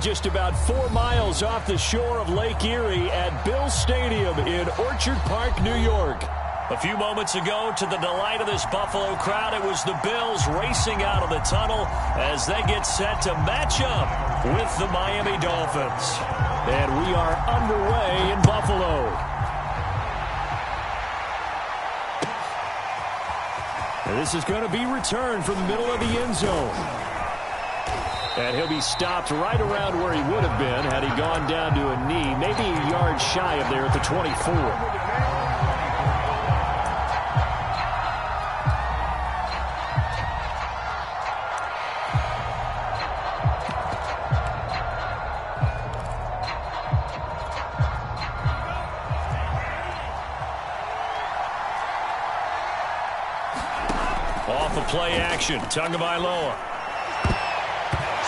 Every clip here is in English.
just about 4 miles off the shore of Lake Erie at Bill Stadium in Orchard Park, New York. A few moments ago, to the delight of this Buffalo crowd, it was the Bills racing out of the tunnel as they get set to match up with the Miami Dolphins. And we are underway in Buffalo. And this is going to be returned from the middle of the end zone. And he'll be stopped right around where he would have been had he gone down to a knee, maybe a yard shy of there at the 24. Off of play action, Tagovailoa.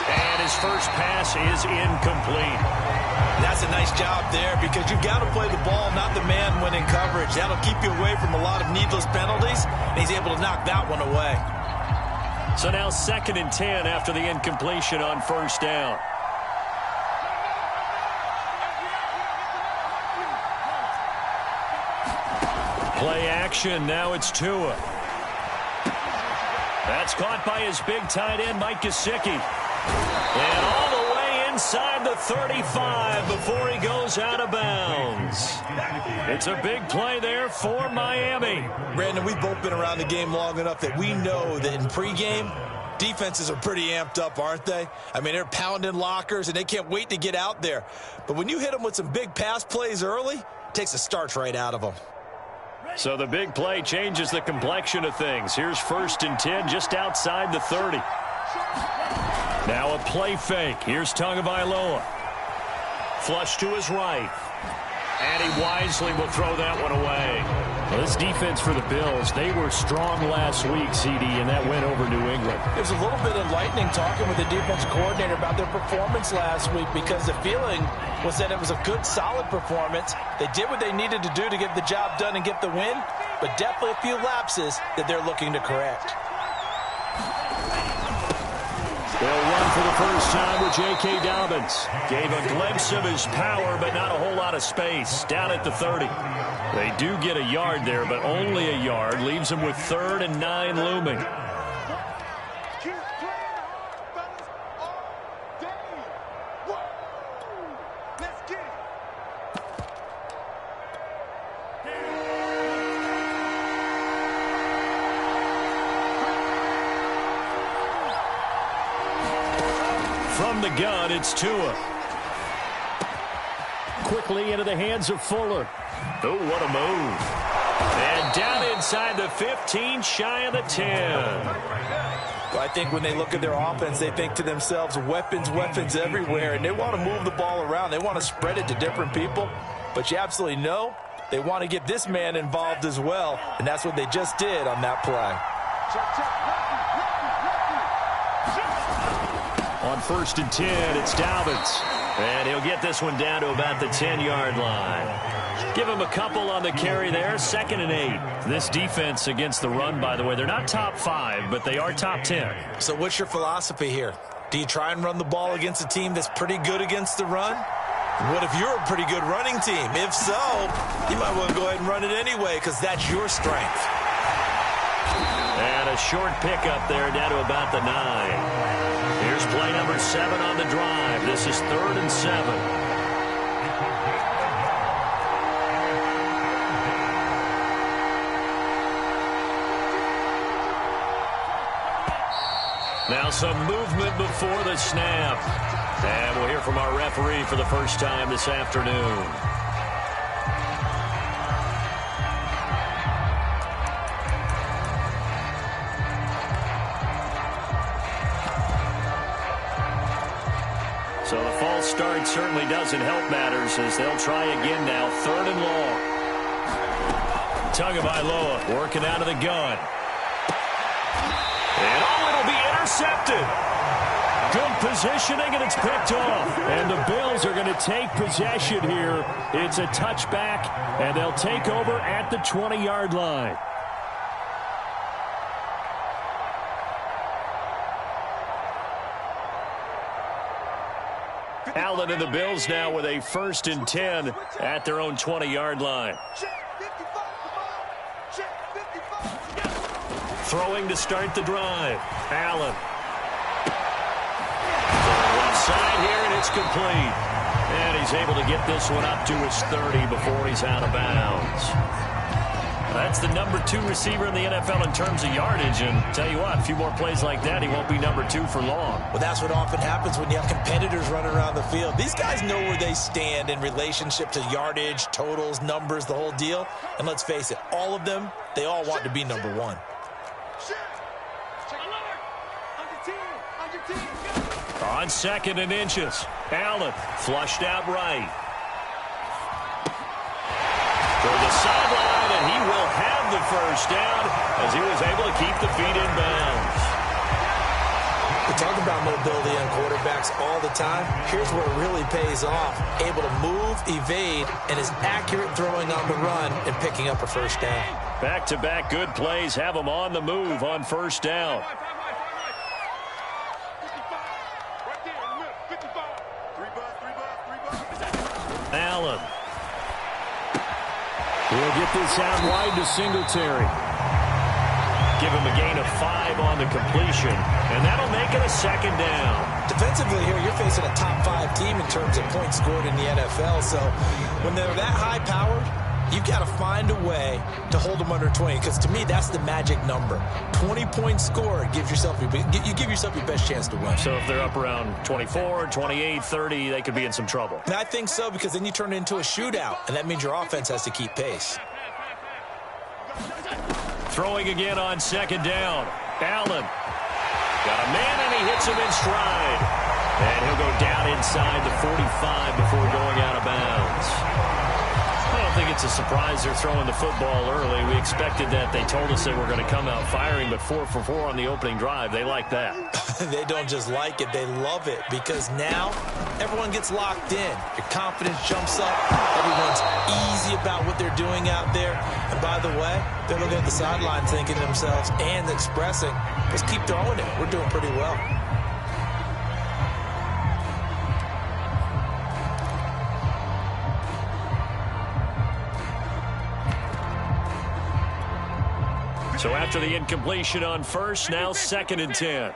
And his first pass is incomplete. That's a nice job there because you've got to play the ball, not the man when in coverage. That'll keep you away from a lot of needless penalties, and he's able to knock that one away. So now 2nd and 10 after the incompletion on first down. Play action, now it's Tua. That's caught by his big tight end, Mike Gesicki. And all the way inside the 35 before he goes out of bounds. It's a big play there for Miami. Brandon, we've both been around the game long enough that we know that in pregame, defenses are pretty amped up, aren't they? I mean, they're pounding lockers, and they can't wait to get out there. But when you hit them with some big pass plays early, it takes the starch right out of them. So the big play changes the complexion of things. Here's 1st and 10 just outside the 30. Now a play fake. Here's Tagovailoa. Flush to his right. And he wisely will throw that one away. Well, this defense for the Bills, they were strong last week, CD, and that went over New England. There's a little bit enlightening talking with the defense coordinator about their performance last week because the feeling was that it was a good, solid performance. They did what they needed to do to get the job done and get the win, but definitely a few lapses that they're looking to correct. They'll run for the first time with J.K. Dobbins. Gave a glimpse of his power, but not a whole lot of space. Down at the 30. They do get a yard there, but only a yard. Leaves them with 3rd and 9 looming. From the gun, it's Tua. Quickly into the hands of Fuller. Oh, what a move. And down inside the 15, shy of the 10. Well, I think when they look at their offense, they think to themselves, weapons, weapons everywhere, and they want to move the ball around. They want to spread it to different people, but you absolutely know they want to get this man involved as well, and that's what they just did on that play. On 1st and 10, it's Dobbins. And he'll get this one down to about the 10-yard line. Give him a couple on the carry there. 2nd and 8. This defense against the run, by the way, they're not top 5, but they are top 10. So what's your philosophy here? Do you try and run the ball against a team that's pretty good against the run? What if you're a pretty good running team? If so, you might want to go ahead and run it anyway because that's your strength. And a short pickup there down to about the 9. Here's play number 7 on the drive. This is 3rd and 7. Now some movement before the snap. And we'll hear from our referee for the first time this afternoon. So the false start certainly doesn't help matters as they'll try again now. 3rd and long. Tagovailoa working out of the gun. And it'll be intercepted. Good positioning, and it's picked off. And the Bills are going to take possession here. It's a touchback, and they'll take over at the 20-yard line. Allen and the Bills now with a 1st and 10 at their own 20-yard line. Throwing to start the drive. Allen. Left side here, and it's complete. And he's able to get this one up to his 30 before he's out of bounds. That's the number 2 receiver in the NFL in terms of yardage. And tell you what, a few more plays like that, he won't be number 2 for long. Well, that's what often happens when you have competitors running around the field. These guys know where they stand in relationship to yardage, totals, numbers, the whole deal. And let's face it, all of them, they all want to be number 1. On 2nd and inches, Allen flushed out right. For the sideline, and he will have the 1st down as he was able to keep the feet in bounds. We talk about mobility on quarterbacks all the time. Here's where it really pays off. Able to move, evade, and is accurate throwing on the run and picking up a 1st down. Back-to-back good plays have him on the move on 1st down. Allen. He'll get this out wide to Singletary. Give him a gain of 5 on the completion, and that'll make it a 2nd down. Defensively here, you're facing a top 5 team in terms of points scored in the NFL, so when they're that high-powered, you've got to find a way to hold them under 20, because to me, that's the magic number. 20 points scored gives yourself you give yourself your best chance to win. So if they're up around 24, 28, 30, they could be in some trouble. And I think so, because then you turn it into a shootout, and that means your offense has to keep pace. Throwing again on 2nd down. Allen. Got a man, and he hits him in stride. And he'll go down inside the 45 before going out of bounds. I don't think it's a surprise they're throwing the football early. We expected that. They told us they were going to come out firing, but 4 for 4 on the opening drive. They like that. They don't just like it, they love it, because now everyone gets locked in. Your confidence jumps up. Everyone's easy about what they're doing out there. And by the way, they're looking at the sideline thinking to themselves and expressing, let's keep throwing it. We're doing pretty well. So after the incompletion on 1st, now 2nd and 10.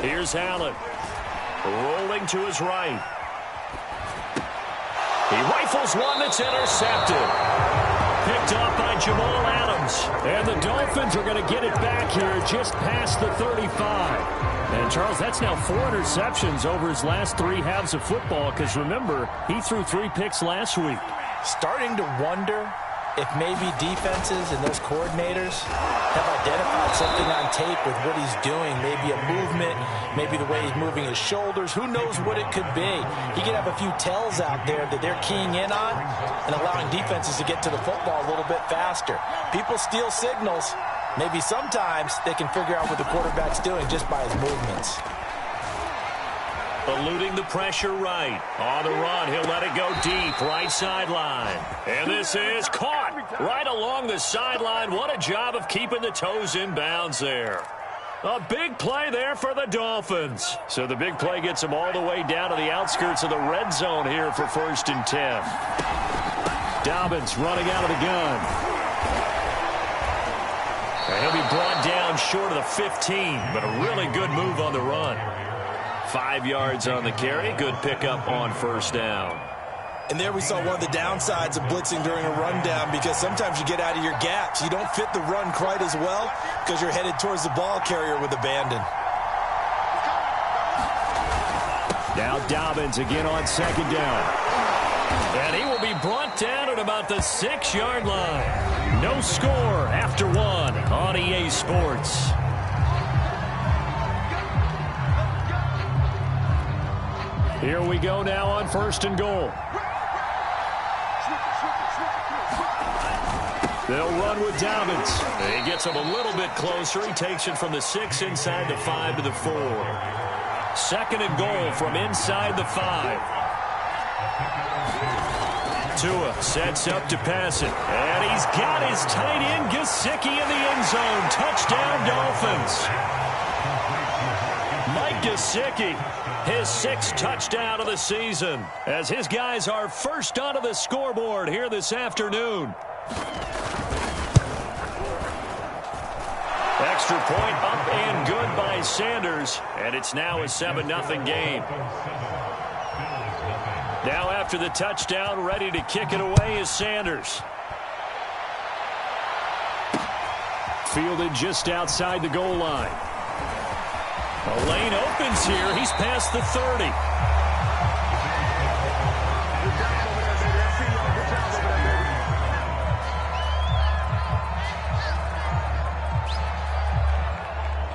Here's Allen. Rolling to his right. He rifles one that's intercepted. Picked off by Jamal Adams. And the Dolphins are going to get it back here just past the 35. And, Charles, that's now 4 interceptions over his last 3 halves of football, because, remember, he threw 3 picks last week. Starting to wonder if maybe defenses and those coordinators have identified something on tape with what he's doing. Maybe a movement, maybe the way he's moving his shoulders. Who knows what it could be? He could have a few tells out there that they're keying in on and allowing defenses to get to the football a little bit faster. People steal signals. Maybe sometimes they can figure out what the quarterback's doing just by his movements. Eluding the pressure right. On the run, he'll let it go deep, right sideline. And this is caught right along the sideline. What a job of keeping the toes in bounds there. A big play there for the Dolphins. So the big play gets them all the way down to the outskirts of the red zone here for 1st and 10. Dobbins running out of the gun. And he'll be brought down short of the 15, but a really good move on the run. 5 yards on the carry. Good pickup on 1st down. And there we saw one of the downsides of blitzing during a rundown, because sometimes you get out of your gaps. You don't fit the run quite as well because you're headed towards the ball carrier with abandon. Now Dobbins again on 2nd down. And he will be brought down at about the 6-yard line. No score after 1 on EA Sports. Here we go now on 1st and goal. They'll run with Dobbins. He gets him a little bit closer. He takes it from the 6 inside the 5 to the 4. 2nd and goal from inside the 5. Tua sets up to pass it. And he's got his tight end, Gesicki, in the end zone. Touchdown, Dolphins. Mike Gesicki, his 6th touchdown of the season, as his guys are first onto the scoreboard here this afternoon. Extra point up and good by Sanders, and it's now a 7-0 game. Now after the touchdown, ready to kick it away is Sanders. Fielded just outside the goal line. A lane opens here. He's past the 30.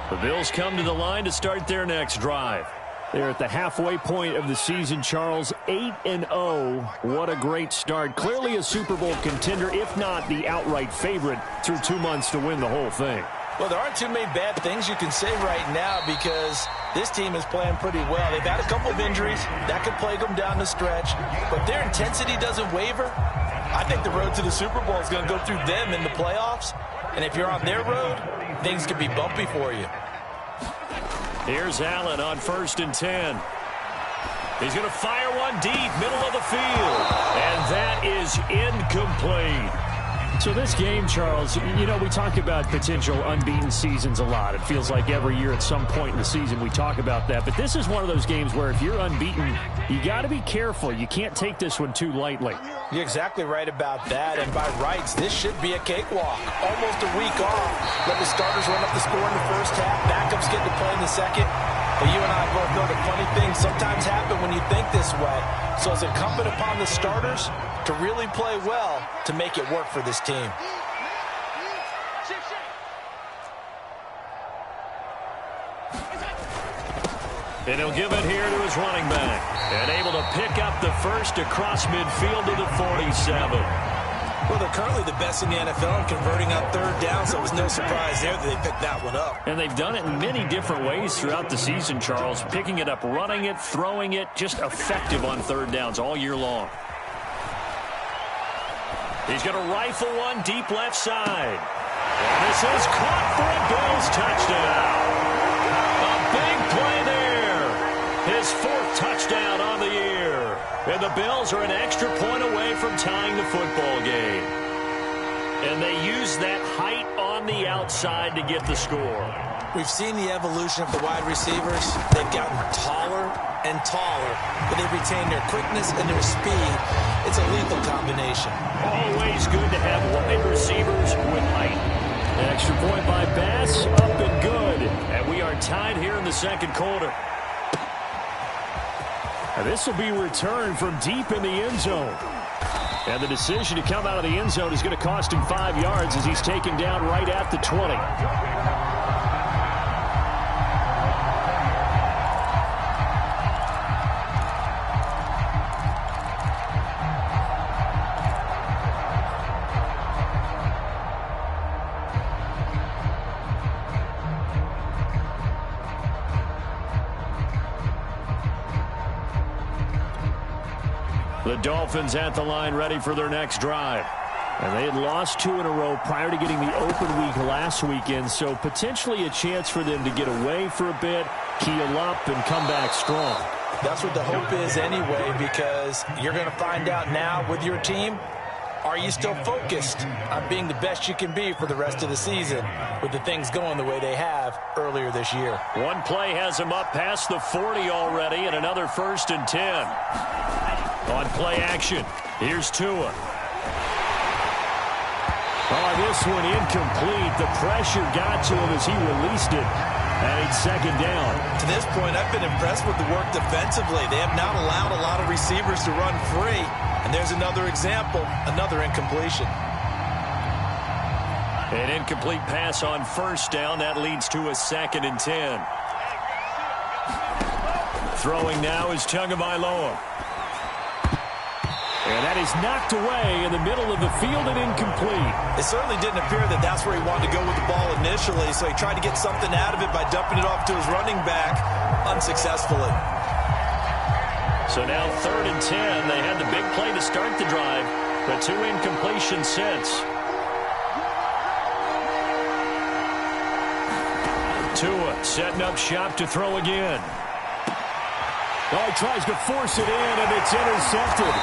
The Bills come to the line to start their next drive. They're at the halfway point of the season, Charles. 8-0. What a great start. Clearly a Super Bowl contender, if not the outright favorite, through 2 months to win the whole thing. Well, there aren't too many bad things you can say right now because this team is playing pretty well. They've had a couple of injuries. That could plague them down the stretch. But their intensity doesn't waver. I think the road to the Super Bowl is going to go through them in the playoffs. And if you're on their road, things could be bumpy for you. Here's Allen on 1st and 10. He's going to fire one deep, middle of the field. And that is incomplete. So this game, Charles, you know, we talk about potential unbeaten seasons a lot. It feels like every year at some point in the season we talk about that. But this is one of those games where if you're unbeaten, you got to be careful. You can't take this one too lightly. You're exactly right about that. And by rights, this should be a cakewalk. Almost a week off. Let the starters run up the score in the first half. Backups get to play in the second. But you and I both know that funny things sometimes happen when you think this way. So it's incumbent upon the starters to really play well to make it work for this team. And he'll give it here to his running back. And able to pick up the first across midfield to the 47. Well, they're currently the best in the NFL in converting on 3rd down, so it was no surprise there that they picked that one up. And they've done it in many different ways throughout the season, Charles. Picking it up, running it, throwing it, just effective on 3rd downs all year long. He's going to rifle one deep left side. And this is caught for a Bills touchdown. A big play there. His 4th touchdown on the year. And the Bills are an extra point away from tying the football game. And they use that height on the outside to get the score. We've seen the evolution of the wide receivers. They've gotten taller and taller, but they've retained their quickness and their speed. It's a lethal combination. Always good to have wide receivers with height. An extra point by Bass, up and good. And we are tied here in the 2nd quarter. Now this will be returned from deep in the end zone. And the decision to come out of the end zone is going to cost him 5 yards as he's taken down right at the 20. The Dolphins at the line ready for their next drive. And they had lost 2 in a row prior to getting the open week last weekend, so potentially a chance for them to get away for a bit, keel up, and come back strong. That's what the hope is anyway, because you're going to find out now with your team, are you still focused on being the best you can be for the rest of the season with the things going the way they have earlier this year? One play has him up past the 40 already, and another 1st and 10. On play action, here's Tua. Oh, this one incomplete. The pressure got to him as he released it. And it's 2nd down. To this point, I've been impressed with the work defensively. They have not allowed a lot of receivers to run free. And there's another example, another incompletion. An incomplete pass on 1st down. That leads to a 2nd and 10. Throwing now is Tagovailoa. And that is knocked away in the middle of the field and incomplete. It certainly didn't appear that that's where he wanted to go with the ball initially, so he tried to get something out of it by dumping it off to his running back unsuccessfully. So now 3rd and 10. They had the big play to start the drive, but 2 incompletions since. Tua setting up shop to throw again. Oh, he tries to force it in, and it's intercepted.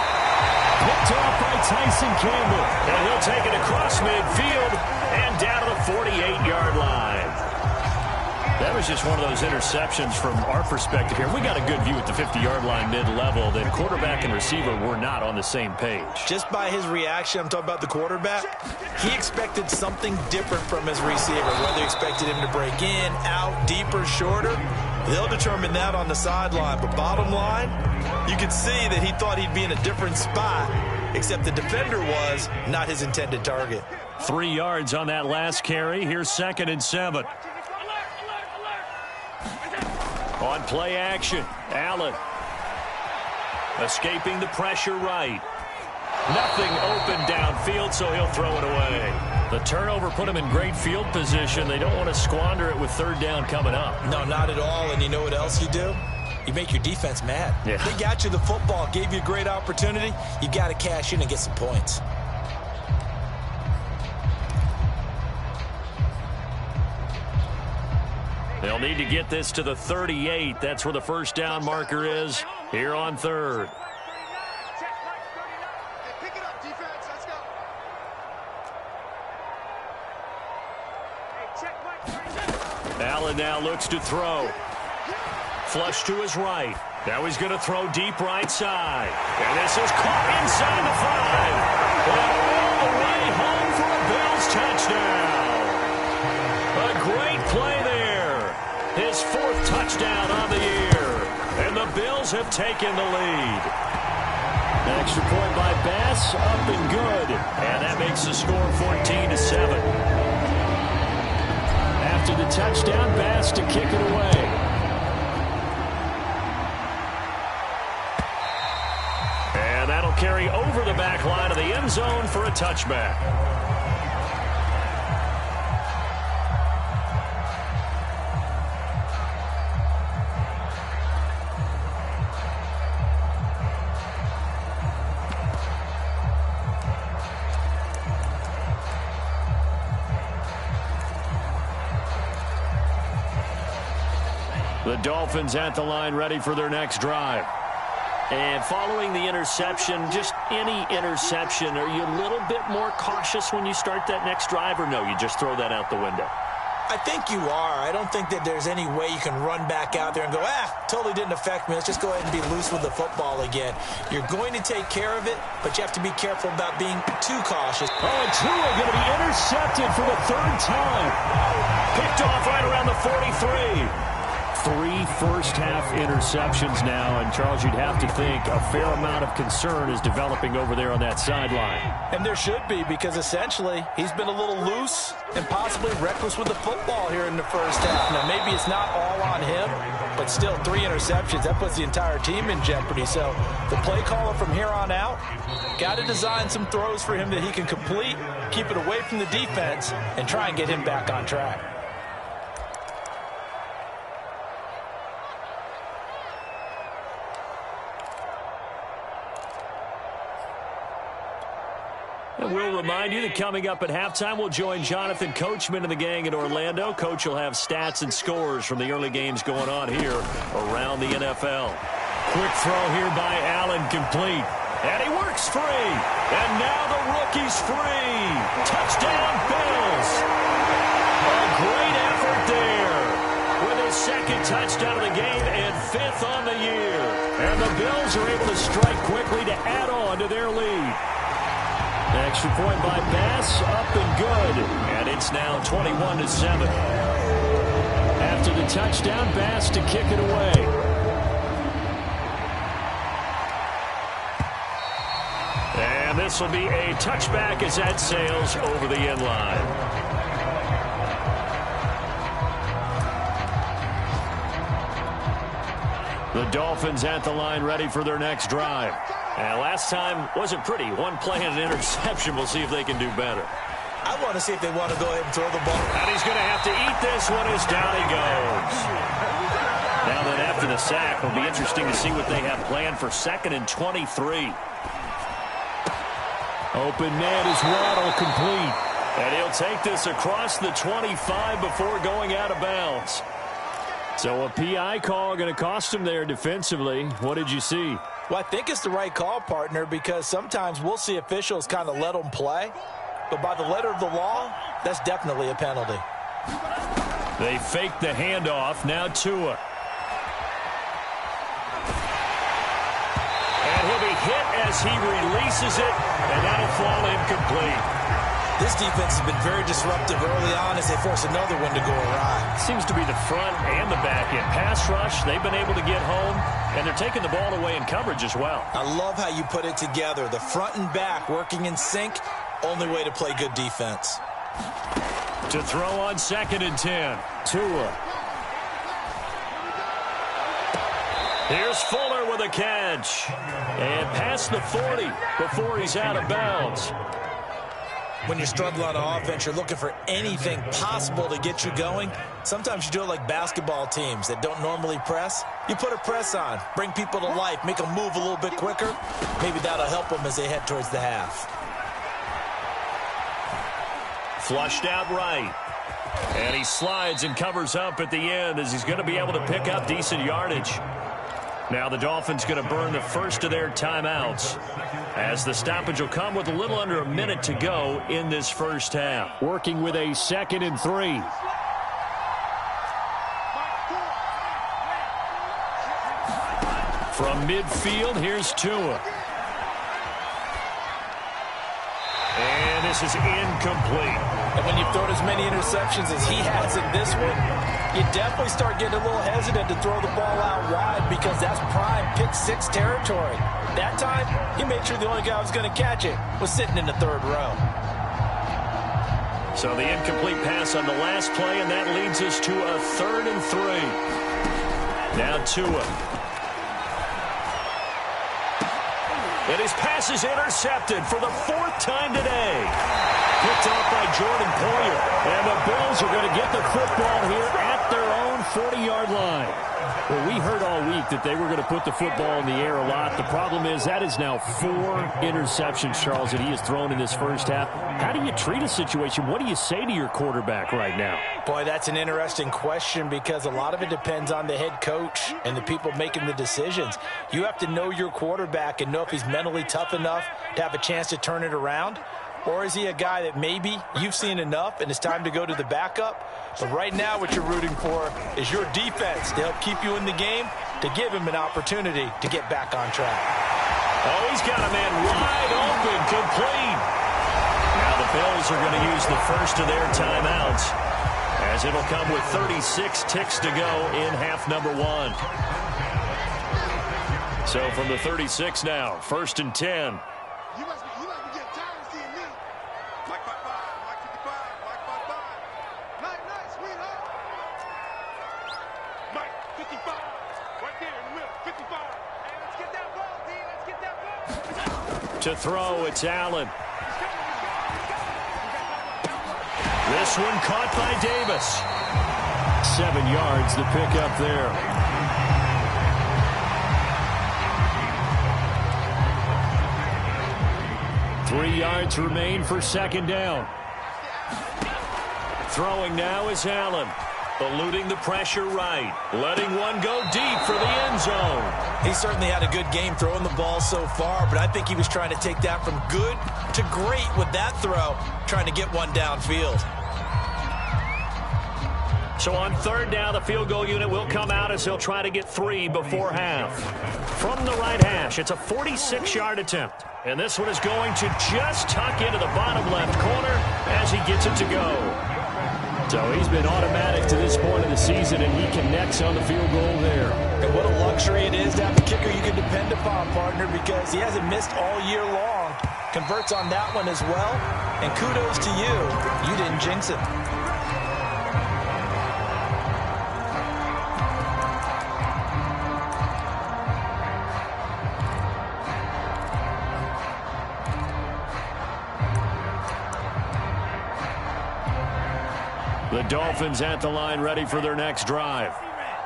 Picked off by Tyson Campbell. And he'll take it across midfield and down to the 48-yard line. That was just one of those interceptions from our perspective here. We got a good view at the 50-yard line mid-level that quarterback and receiver were not on the same page. Just by his reaction, I'm talking about the quarterback, he expected something different from his receiver, whether he expected him to break in, out, deeper, shorter. They'll determine that on the sideline. But bottom line, you could see that he thought he'd be in a different spot, except the defender was not his intended target. 3 yards on that last carry. Here's 2nd and 7. On play action, Allen. Escaping the pressure right. Nothing open downfield, so he'll throw it away. The turnover put him in great field position. They don't want to squander it with 3rd down coming up. No, not at all. And you know what else you do? You make your defense mad. Yeah. They got you the football, gave you a great opportunity. You got to cash in and get some points. They'll need to get this to the 38. That's where the 1st down marker is here on 3rd. Allen now looks to throw. Flush to his right. Now he's going to throw deep right side. And this is caught inside the 5. And all the way home for a Bills touchdown. A great play there. His 4th touchdown on the year. And the Bills have taken the lead. An extra point by Bass, up and good. And that makes the score 14-7. After the touchdown, Bass to kick it away. And that'll carry over the back line of the end zone for a touchback. The Dolphins at the line ready for their next drive. And following the interception, just any interception, are you a little bit more cautious when you start that next drive, or no, you just throw that out the window? I think you are. I don't think that there's any way you can run back out there and go, totally didn't affect me. Let's just go ahead and be loose with the football again. You're going to take care of it, but you have to be careful about being too cautious. Oh, and Tua going to be intercepted for the 3rd time. Picked off right around the 43. 3 first-half interceptions now, and Charles, you'd have to think a fair amount of concern is developing over there on that sideline. And there should be, because essentially he's been a little loose and possibly reckless with the football here in the 1st half. Now, maybe it's not all on him, but still 3 interceptions. That puts the entire team in jeopardy. So the play caller from here on out got to design some throws for him that he can complete, keep it away from the defense, and try and get him back on track. And we'll remind you that coming up at halftime, we'll join Jonathan Coachman and the gang in Orlando. Coach will have stats and scores from the early games going on here around the NFL. Quick throw here by Allen, complete. And he works free. And now the rookie's free. Touchdown, Bills. A great effort there with his 2nd touchdown of the game and 5th on the year. And the Bills are able to strike quickly to add on to their lead. Extra point by Bass, up and good. And it's now 21-7. After the touchdown, Bass to kick it away. And this will be a touchback as that sails over the end line. The Dolphins at the line ready for their next drive. And last time wasn't pretty. 1 play and an interception. We'll see if they can do better. I want to see if they want to go ahead and throw the ball. And he's going to have to eat this one as down he goes. Now that after after the sack. It'll be interesting to see what they have planned for 2nd and 23. Open man is Waddle, complete. And he'll take this across the 25 before going out of bounds. So a PI call going to cost him there defensively. What did you see? Well, I think it's the right call, partner, because sometimes we'll see officials kind of let them play. But by the letter of the law, that's definitely a penalty. They fake the handoff. Now Tua. And he'll be hit as he releases it, and that'll fall incomplete. This defense has been very disruptive early on as they force another one to go awry. Seems to be the front and the back end. Pass rush, they've been able to get home, and they're taking the ball away in coverage as well. I love how you put it together. The front and back working in sync, only way to play good defense. To throw on 2nd and 10. Tua. Here's Fuller with a catch. And past the 40 before he's out of bounds. When you're struggling on offense, you're looking for anything possible to get you going. Sometimes you do it like basketball teams that don't normally press. You put a press on, bring people to life, make them move a little bit quicker. Maybe that'll help them as they head towards the half. Flushed out right. And he slides and covers up at the end as he's going to be able to pick up decent yardage. Now the Dolphins going to burn the first of their timeouts as the stoppage will come with a little under a minute to go in this first half. Working with a 2nd and 3. From midfield, here's Tua. And this is incomplete. And when you've thrown as many interceptions as he has in this one, you definitely start getting a little hesitant to throw the ball out wide because that's prime pick-6 territory. That time, he made sure the only guy who was going to catch it was sitting in the 3rd row. So the incomplete pass on the last play, and that leads us to a 3rd and 3. Now Tua. And his pass is intercepted for the 4th time today. Picked off by Jordan Poyer. And the Bills are going to get the football here at their own 40-yard line. Well, we heard all week that they were going to put the football in the air a lot. The problem is that is now 4 interceptions, Charles, that he has thrown in this first half. How do you treat a situation? What do you say to your quarterback right now? Boy, that's an interesting question because a lot of it depends on the head coach and the people making the decisions. You have to know your quarterback and know if he's mentally tough enough to have a chance to turn it around. Or is he a guy that maybe you've seen enough and it's time to go to the backup? But right now what you're rooting for is your defense to help keep you in the game, to give him an opportunity to get back on track. Oh, he's got a man wide open, complete. Now the Bills are going to use the first of their timeouts as it'll come with 36 ticks to go in half number 1. So from the 36 now, 1st and 10. To throw, it's Allen. This one caught by Davis. 7 yards, the pickup there. Three yards remain for 2nd down. Throwing now is Allen. Eluding the pressure right. Letting one go deep for the end zone. He certainly had a good game throwing the ball so far, but I think he was trying to take that from good to great with that throw, trying to get one downfield. So on 3rd down, the field goal unit will come out as he'll try to get 3 before half. From the right hash, it's a 46-yard attempt. And this one is going to just tuck into the bottom left corner as he gets it to go. So he's been automatic to this point of the season, and he connects on the field goal there. And what a luxury it is to have a kicker you can depend upon, partner, because he hasn't missed all year long. Converts on that one as well. And kudos to you. You didn't jinx it. The Dolphins at the line ready for their next drive.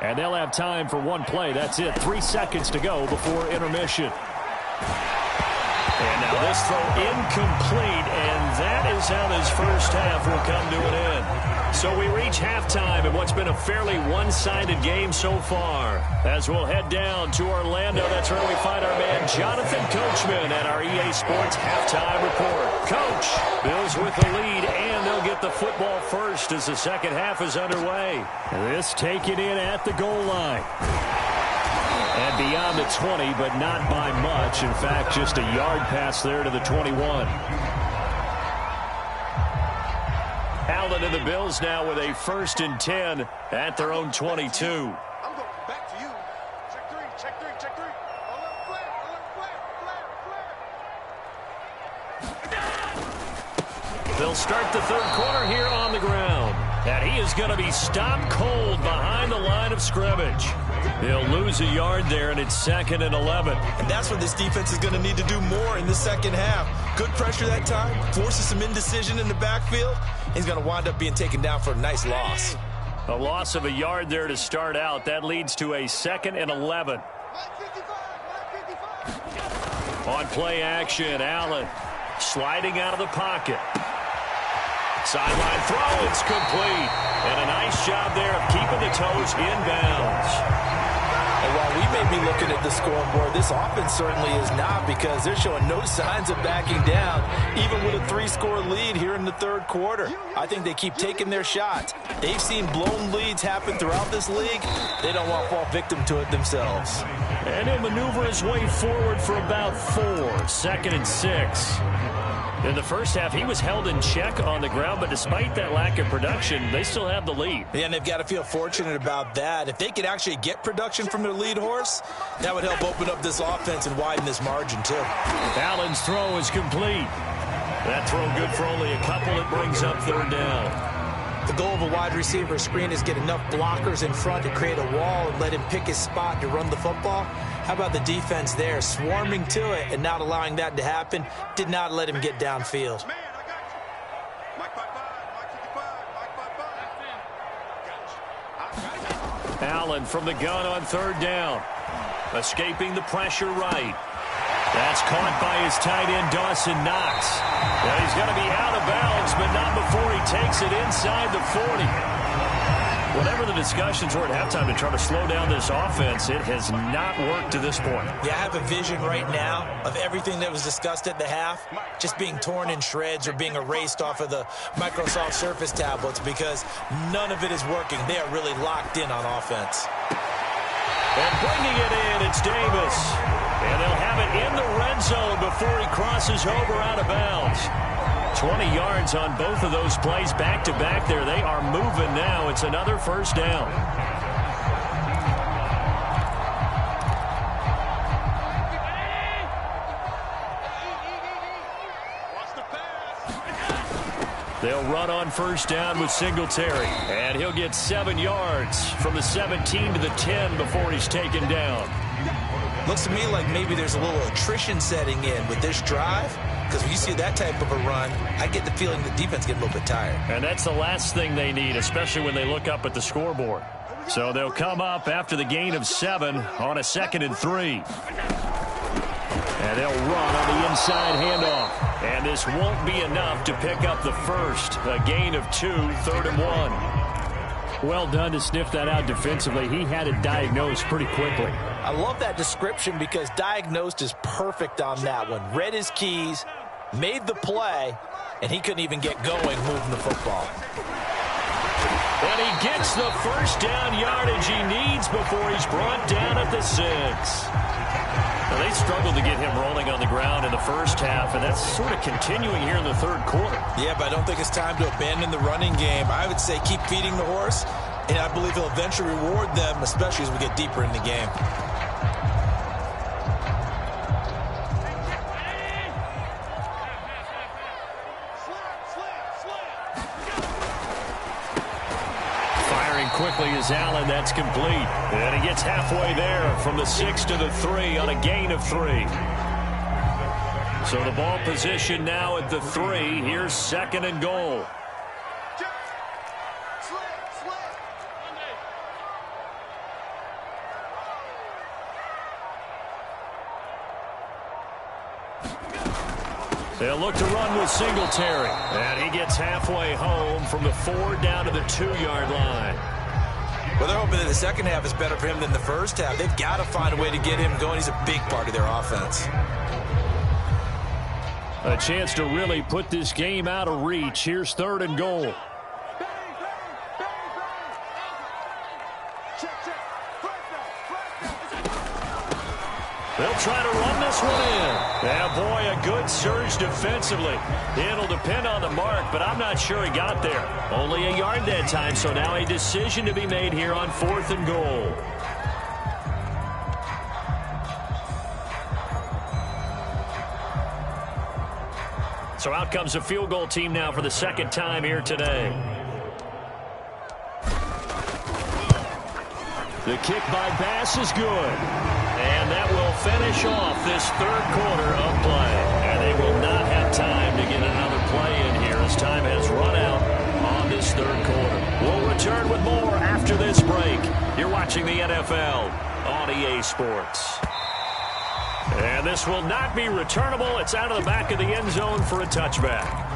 And they'll have time for one play. That's it. 3 seconds to go before intermission. And now this throw incomplete, and that is how this first half will come to an end. So we reach halftime in what's been a fairly one-sided game so far. As we'll head down to Orlando, that's where we find our man Jonathan Coachman at our EA Sports Halftime Report. Coach, Bills with the lead, and they'll get the football first as the second half is underway. This taken in at the goal line. And beyond the 20, but not by much. In fact, just a yard pass there to the 21. Allen and the Bills now with a 1st and 10 at their own 22. I'm going back to you. Check three, check three, check three. Alert flat, alert flat. They'll start the third quarter here on the ground. And he is going to be stopped cold behind the line of scrimmage. He'll lose a yard there, and it's 2nd and 11. And that's what this defense is going to need to do more in the second half. Good pressure that time, forces some indecision in the backfield. He's going to wind up being taken down for a nice loss. A loss of a yard there to start out. That leads to a 2nd and 11. On play action, Allen sliding out of the pocket. Sideline throw, it's complete. And a nice job there of keeping the toes inbounds. And while we may be looking at the scoreboard, this offense certainly is not, because they're showing no signs of backing down, even with a 3-score lead here in the third quarter. I think they keep taking their shots. They've seen blown leads happen throughout this league. They don't want to fall victim to it themselves. And he'll maneuver his way forward for about 4. 2nd and 6. In the first half, he was held in check on the ground, but despite that lack of production, they still have the lead. Yeah, and they've got to feel fortunate about that. If they could actually get production from their lead horse, that would help open up this offense and widen this margin, too. Allen's throw is complete. That throw good for only a couple. It brings up 3rd down. The goal of a wide receiver screen is get enough blockers in front to create a wall and let him pick his spot to run the football. How about the defense there, swarming to it and not allowing that to happen? Did not let him get downfield. Allen from the gun on 3rd down. Escaping the pressure right. That's caught by his tight end, Dawson Knox. Now he's going to be out of bounds, but not before he takes it inside the 40. Whatever the discussions were at halftime to try to slow down this offense, it has not worked to this point. Yeah, I have a vision right now of everything that was discussed at the half just being torn in shreds or being erased off of the Microsoft Surface tablets, because none of it is working. They are really locked in on offense. And bringing it in, it's Davis. And they'll have it in the red zone before he crosses over out of bounds. 20 yards on both of those plays back-to-back there. They are moving now. It's another 1st down. They'll run on 1st down with Singletary. And he'll get 7 yards from the 17 to the 10 before he's taken down. Looks to me like maybe there's a little attrition setting in with this drive, because when you see that type of a run, I get the feeling the defense gets a little bit tired. And that's the last thing they need, especially when they look up at the scoreboard. So they'll come up after the gain of 7 on a 2nd and 3. And they'll run on the inside handoff. And this won't be enough to pick up the first. A gain of 2, 3rd and 1. Well done to sniff that out defensively. He had it diagnosed pretty quickly. I love that description, because diagnosed is perfect on that one. Read his keys, made the play, and he couldn't even get going moving the football. And he gets the 1st down yardage he needs before he's brought down at the 6. Now, they struggled to get him rolling on the ground in the first half, and that's sort of continuing here in the third quarter. Yeah, but I don't think it's time to abandon the running game. I would say keep feeding the horse, and I believe he'll eventually reward them, especially as we get deeper in the game. Quickly is Allen. That's complete. And he gets halfway there from the 6 to the 3 on a gain of 3. So the ball position now at the 3. Here's 2nd and goal. They'll look to run with Singletary. And he gets halfway home from the 4 down to the 2-yard line. Well, they're hoping that the second half is better for him than the first half. They've got to find a way to get him going. He's a big part of their offense. A chance to really put this game out of reach. Here's 3rd and goal. They'll try to run this one in. Yeah, boy, a good surge defensively. It'll depend on the mark, but I'm not sure he got there. Only a yard that time, so now a decision to be made here on 4th and goal. So out comes a field goal team now for the 2nd time here today. The kick by Bass is good. And that will finish off this 3rd quarter of play. And they will not have time to get another play in here as time has run out on this 3rd quarter. We'll return with more after this break. You're watching the NFL on EA Sports. And this will not be returnable. It's out of the back of the end zone for a touchback.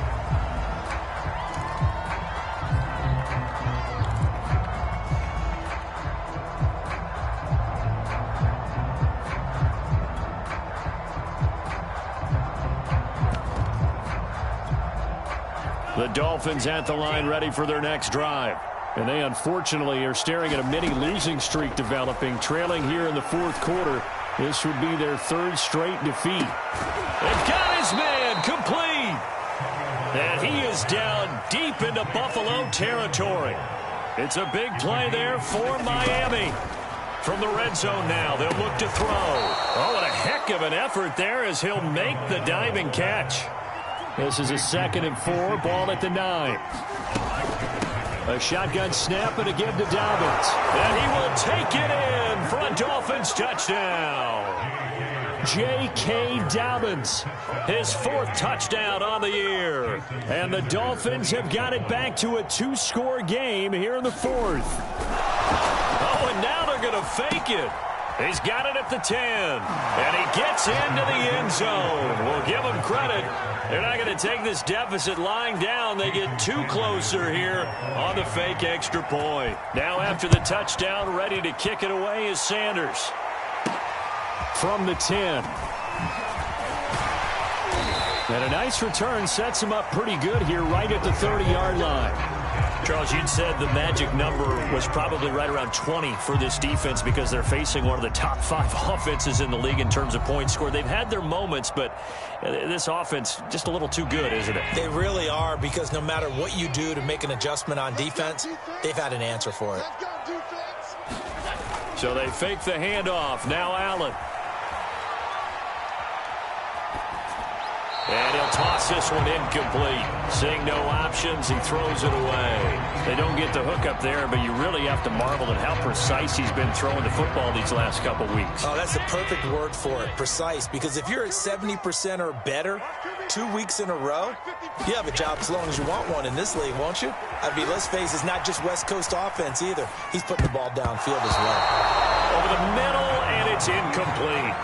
The Dolphins at the line ready for their next drive. And they unfortunately are staring at a mini losing streak developing, trailing here in the 4th quarter. This would be their 3rd straight defeat. They've got his man complete. And he is down deep into Buffalo territory. It's a big play there for Miami. From the red zone now, they'll look to throw. Oh, what a heck of an effort there as he'll make the diving catch. This is a 2nd and 4, ball at the 9. A shotgun snap and a give to Dobbins. And he will take it in for a Dolphins touchdown. J.K. Dobbins, his 4th touchdown on the year. And the Dolphins have got it back to a 2-score game here in the 4th. Oh, and now they're going to fake it. He's got it at the 10, and he gets into the end zone. We'll give him credit. They're not going to take this deficit lying down. They get too closer here on the fake extra point. Now after the touchdown, ready to kick it away is Sanders. From the 10. And a nice return sets him up pretty good here right at the 30-yard line. Charles, you'd said the magic number was probably right around 20 for this defense because they're facing one of the top 5 offenses in the league in terms of points scored. They've had their moments, but this offense just a little too good, isn't it? They really are, because no matter what you do to make an adjustment on defense, they've had an answer for it. So they fake the handoff. Now Allen. And he'll toss this one incomplete. Seeing no options, he throws it away. They don't get the hook up there, but you really have to marvel at how precise he's been throwing the football these last couple weeks. Oh, that's the perfect word for it, precise. Because if you're at 70% or better 2 weeks in a row, you have a job as long as you want one in this league, won't you? I mean, let's face it, it's not just West Coast offense either. He's putting the ball downfield as well. Over the middle, and it's incomplete.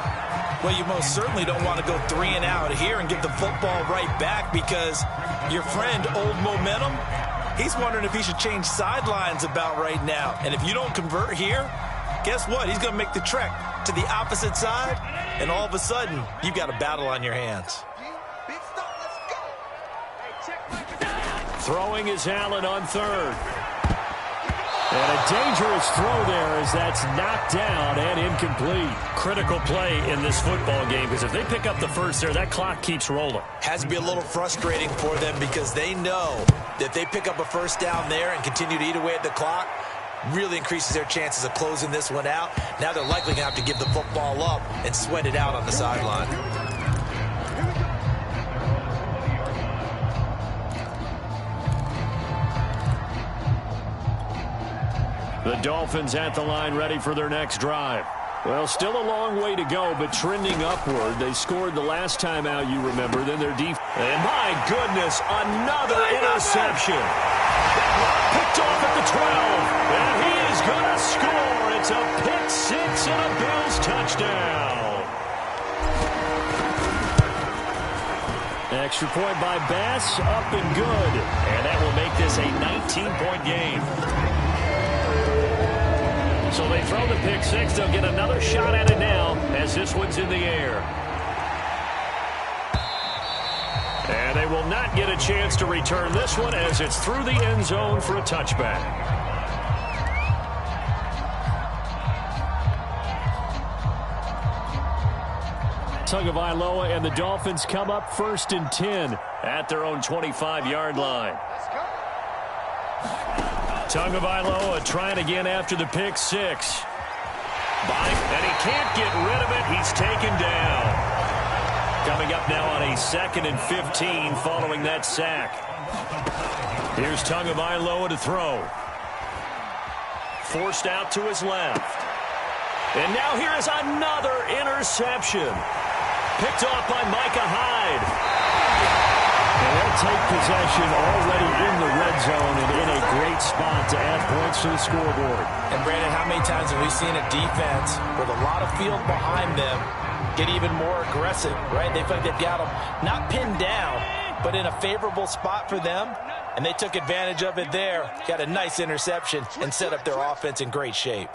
Well, you most certainly don't want to go 3 and out here and give the football right back, because your friend, Old Momentum, he's wondering if he should change sidelines about right now. And if you don't convert here, guess what? He's going to make the trek to the opposite side, and all of a sudden, you've got a battle on your hands. Throwing is Allen on 3rd. And a dangerous throw there as that's knocked down and incomplete. Critical play in this football game, because if they pick up the first there, that clock keeps rolling. Has to be a little frustrating for them, because they know that if they pick up a first down there and continue to eat away at the clock, really increases their chances of closing this one out. Now they're likely going to have to give the football up and sweat it out on the sideline. The Dolphins at the line ready for their next drive. Well, still a long way to go, but trending upward. They scored the last time out, you remember. Then their defense. And my goodness, another interception. Picked off at the 12. And he is going to score. It's a pick 6 and a Bills touchdown. Extra point by Bass, up and good. And that will make this a 19-point game. So they throw the pick six. They'll get another shot at it now as this one's in the air. And they will not get a chance to return this one as it's through the end zone for a touchback. Tagovailoa and the Dolphins come up 1st and 10 at their own 25-yard line. Tagovailoa trying again after the pick six. And he can't get rid of it. He's taken down. Coming up now on a 2nd and 15 following that sack. Here's Tagovailoa to throw. Forced out to his left. And now here is another interception. Picked off by Micah Hyde. And they'll take possession already in the red zone and in a great spot to add points to the scoreboard. And, Brandon, how many times have we seen a defense with a lot of field behind them get even more aggressive, right? They feel like they've got them not pinned down, but in a favorable spot for them, and they took advantage of it there. Got a nice interception and set up their offense in great shape.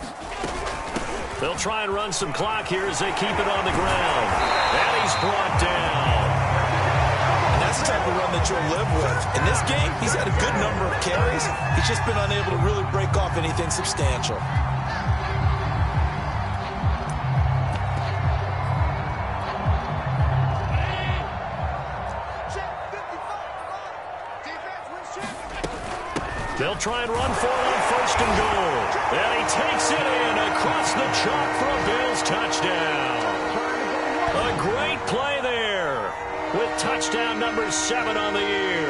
They'll try and run some clock here as they keep it on the ground. And he's brought down. And that's the type of run that you'll live with. In this game, he's had a good number of carries. He's just been unable to really break off anything substantial. They'll try and run for it on 1st and goal. And he takes it in across the chalk for a Bills touchdown. A great play there with touchdown number 7 on the year.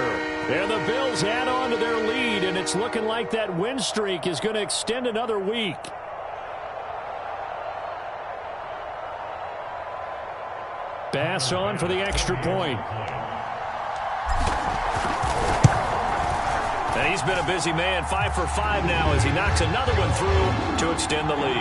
And the Bills add on to their lead, and it's looking like that win streak is going to extend another week. Bass on for the extra point. And he's been a busy man, 5 for 5 now as he knocks another one through to extend the lead.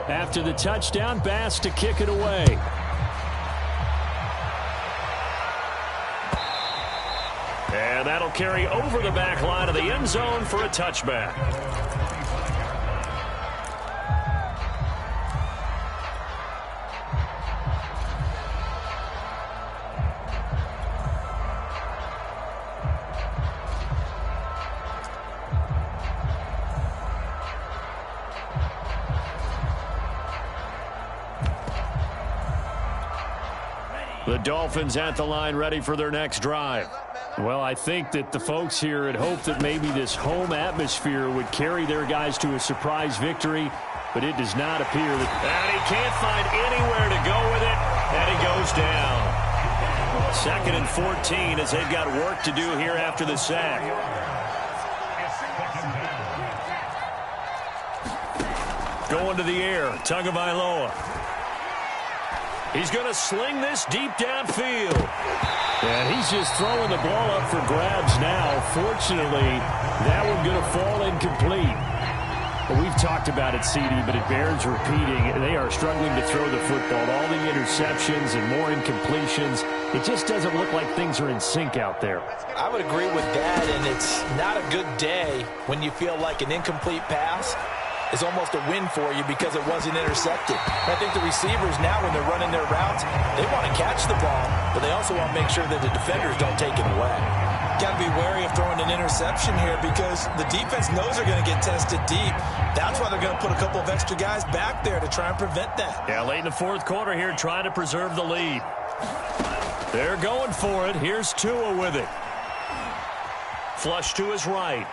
After the touchdown, Bass to kick it away. And that'll carry over the back line of the end zone for a touchback. The Dolphins at the line ready for their next drive. Well, I think that the folks here had hoped that maybe this home atmosphere would carry their guys to a surprise victory, but it does not appear that. And he can't find anywhere to go with it, and he goes down. 2nd and 14 as they've got work to do here after the sack. Going to the air, Tagovailoa. He's going to sling this deep downfield. And he's just throwing the ball up for grabs now. Fortunately, that one going to fall incomplete. Well, we've talked about it, CD, but it bears repeating. They are struggling to throw the football. All the interceptions and more incompletions. It just doesn't look like things are in sync out there. I would agree with that, and it's not a good day when you feel like an incomplete pass is almost a win for you because it wasn't intercepted. I think the receivers now, when they're running their routes, they want to catch the ball, but they also want to make sure that the defenders don't take it away. Got to be wary of throwing an interception here because the defense knows they're going to get tested deep. That's why they're going to put a couple of extra guys back there to try and prevent that. Yeah, late in the 4th quarter here, trying to preserve the lead. They're going for it. Here's Tua with it. Flush to his right.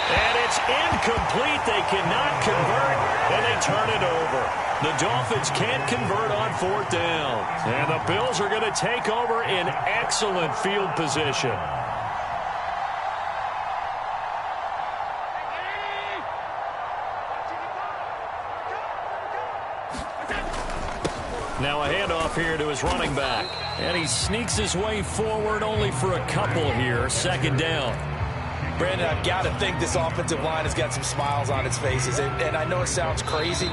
And it's incomplete. They cannot convert, and they turn it over. The Dolphins can't convert on 4th down. And the Bills are going to take over in excellent field position. Now a handoff here to his running back. And he sneaks his way forward only for a couple here. Second down. Brandon, I've got to think this offensive line has got some smiles on its faces. And I know it sounds crazy,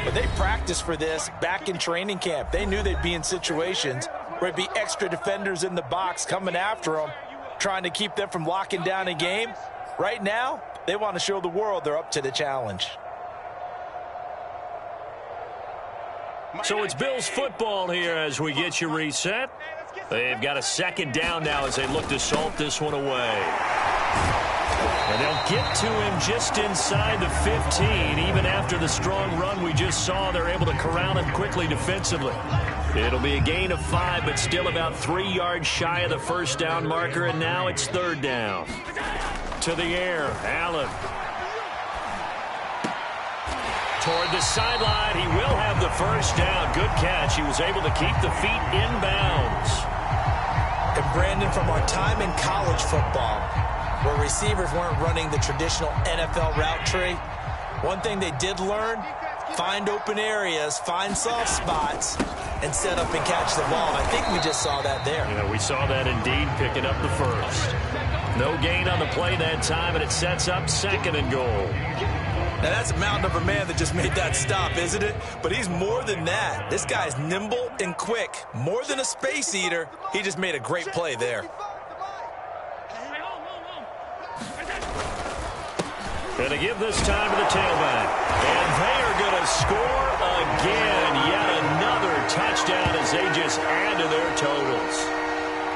but they practiced for this back in training camp. They knew they'd be in situations where it'd be extra defenders in the box coming after them, trying to keep them from locking down a game. Right now, they want to show the world they're up to the challenge. So it's Bills football here as we get you reset. They've got a second down now as they look to salt this one away. And they'll get to him just inside the 15. Even after the strong run we just saw, they're able to corral him quickly defensively. It'll be a gain of 5, but still about 3 yards shy of the first down marker, and now it's third down. To the air, Allen. Toward the sideline, he will have the first down. Good catch. He was able to keep the feet inbounds. And Brandon, from our time in college football, where receivers weren't running the traditional NFL route tree, one thing they did learn, find open areas, find soft spots, and set up and catch the ball. And I think we just saw that there. Yeah, we saw that indeed, picking up the first. No gain on the play that time, and it sets up second and goal. Now, that's a mountain of a man that just made that stop, isn't it? But he's more than that. This guy's nimble and quick. More than a space eater, he just made a great play there. Going to give this time to the tailback. And they are going to score again. Yet another touchdown as they just add to their totals.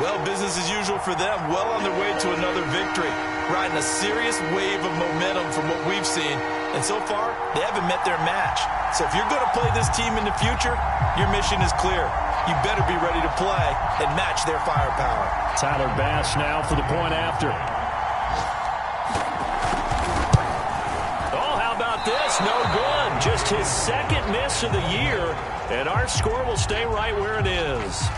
Well, business as usual for them. Well on their way to another victory. Riding a serious wave of momentum from what we've seen. And so far, they haven't met their match. So if you're going to play this team in the future, your mission is clear. You better be ready to play and match their firepower. Tyler Bass now for the point after. Oh, how about this? No good. Just his second miss of the year. And our score will stay right where it is.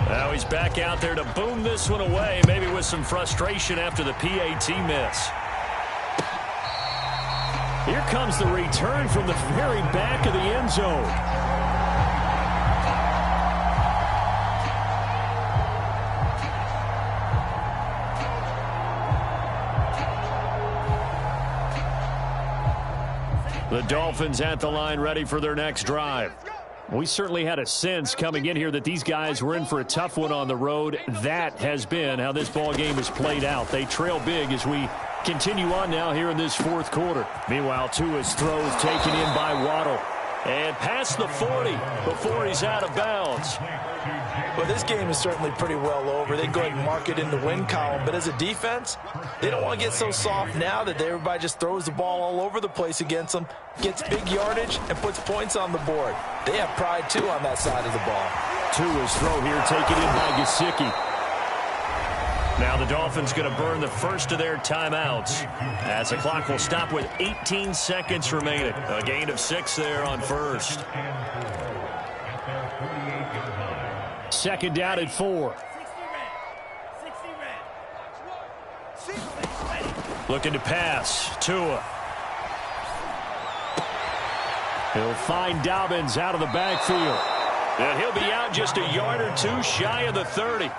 Now he's back out there to boom this one away, maybe with some frustration after the PAT miss. Here comes the return from the very back of the end zone. The Dolphins at the line, ready for their next drive. We certainly had a sense coming in here that these guys were in for a tough one on the road. That has been how this ball game has played out. They trail big as we continue on now here in this fourth quarter. Meanwhile, Tua's throws taken in by Waddle. And past the 40 before he's out of bounds. Well, this game is certainly pretty well over. They go ahead and mark it in the win column. But as a defense, they don't want to get so soft now that everybody just throws the ball all over the place against them, gets big yardage, and puts points on the board. They have pride, too, on that side of the ball. Tua's throw here taken in by Gesicki. Now the Dolphins going to burn the first of their timeouts as the clock will stop with 18 seconds remaining. A gain of 6 there on first. Second down at 4. Looking to pass. Tua. He'll find Dobbins out of the backfield. And he'll be out just a yard or two shy of the 30.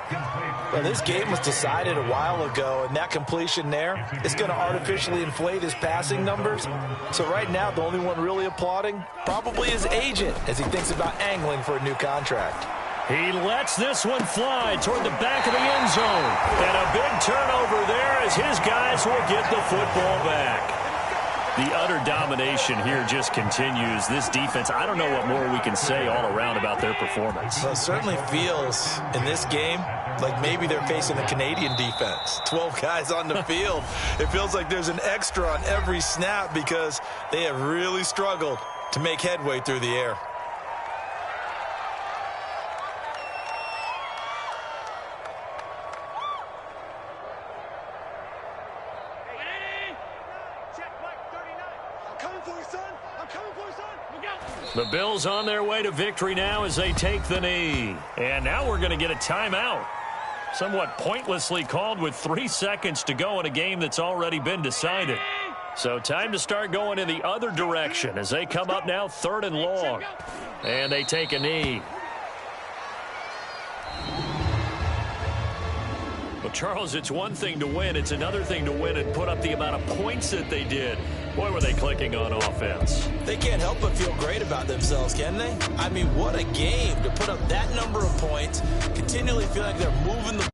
Well, this game was decided a while ago, and that completion there is going to artificially inflate his passing numbers. So right now, the only one really applauding probably his agent as he thinks about angling for a new contract. He lets this one fly toward the back of the end zone. And a big turnover there as his guys will get the football back. The utter domination here just continues. This defense, I don't know what more we can say all around about their performance. Well, it certainly feels in this game like maybe they're facing the Canadian defense. 12 guys on the field. It feels like there's an extra on every snap because they have really struggled to make headway through the air. The Bills on their way to victory now as they take the knee. And now we're going to get a timeout. Somewhat pointlessly called with 3 seconds to go in a game that's already been decided. So time to start going in the other direction as they come up now 3rd and long. And they take a knee. Well, Charles, it's one thing to win. It's another thing to win and put up the amount of points that they did. Boy, were they clicking on offense. They can't help but feel great about themselves, can they? I mean, what a game to put up that number of points, continually feel like they're moving the